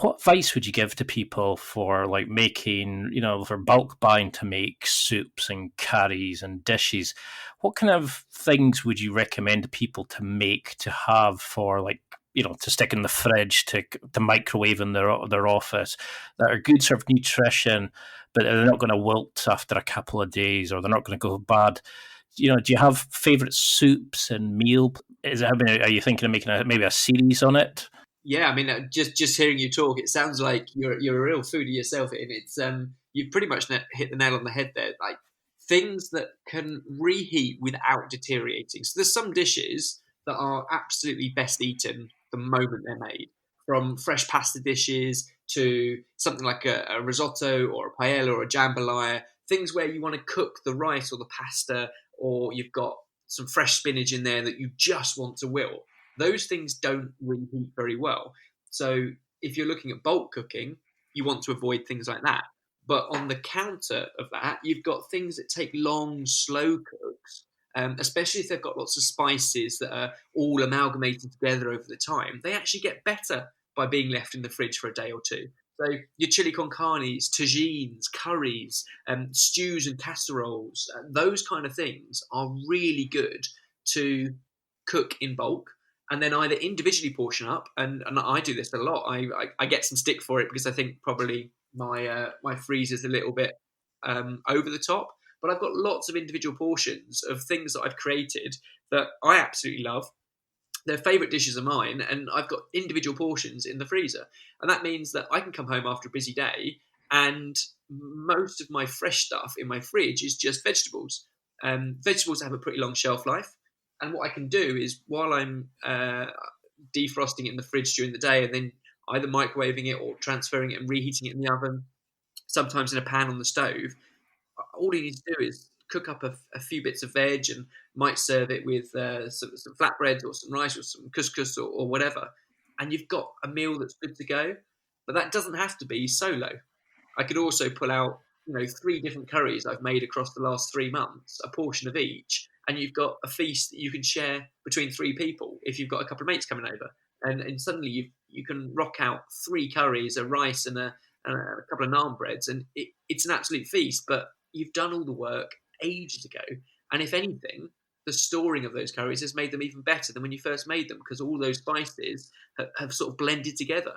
what advice would you give to people for like making, for bulk buying to make soups and curries and dishes? What kind of things would you recommend people to make to have for like, to stick in the fridge, to microwave in their office, that are good sort of nutrition, but they're not going to wilt after a couple of days, or they're not going to go bad? Do you have favorite soups and meal? Are you thinking of making maybe a series on it? Yeah, I mean, just hearing you talk, it sounds like you're a real foodie yourself, and it's you've pretty much hit the nail on the head there. Like things that can reheat without deteriorating. So there's some dishes that are absolutely best eaten the moment they're made, from fresh pasta dishes to something like a risotto or a paella or a jambalaya. Things where you want to cook the rice or the pasta, or you've got some fresh spinach in there that you just want to wilt. Those things don't reheat very well. So if you're looking at bulk cooking, you want to avoid things like that. But on the counter of that, you've got things that take long, slow cooks, especially if they've got lots of spices that are all amalgamated together over the time. They actually get better by being left in the fridge for a day or two. So your chili con carnes, tagines, curries, stews and casseroles, those kind of things are really good to cook in bulk and then either individually portion up, and I do this a lot. I get some stick for it because I think probably my freezer's a little bit over the top, but I've got lots of individual portions of things that I've created that I absolutely love. Their favourite dishes are mine, and I've got individual portions in the freezer, and that means that I can come home after a busy day, and most of my fresh stuff in my fridge is just vegetables. Vegetables have a pretty long shelf life, and what I can do is while I'm defrosting it in the fridge during the day, and then either microwaving it or transferring it and reheating it in the oven, sometimes in a pan on the stove, all you need to do is cook up a few bits of veg and might serve it with some flatbread or some rice or some couscous or whatever, and you've got a meal that's good to go. But that doesn't have to be solo. I could also pull out, three different curries I've made across the last 3 months, a portion of each, and you've got a feast that you can share between three people if you've got a couple of mates coming over, and suddenly you can rock out three curries, a rice, and a couple of naan breads, and it's an absolute feast. But you've done all the work ages ago, and if anything, the storing of those curries has made them even better than when you first made them because all those spices have sort of blended together.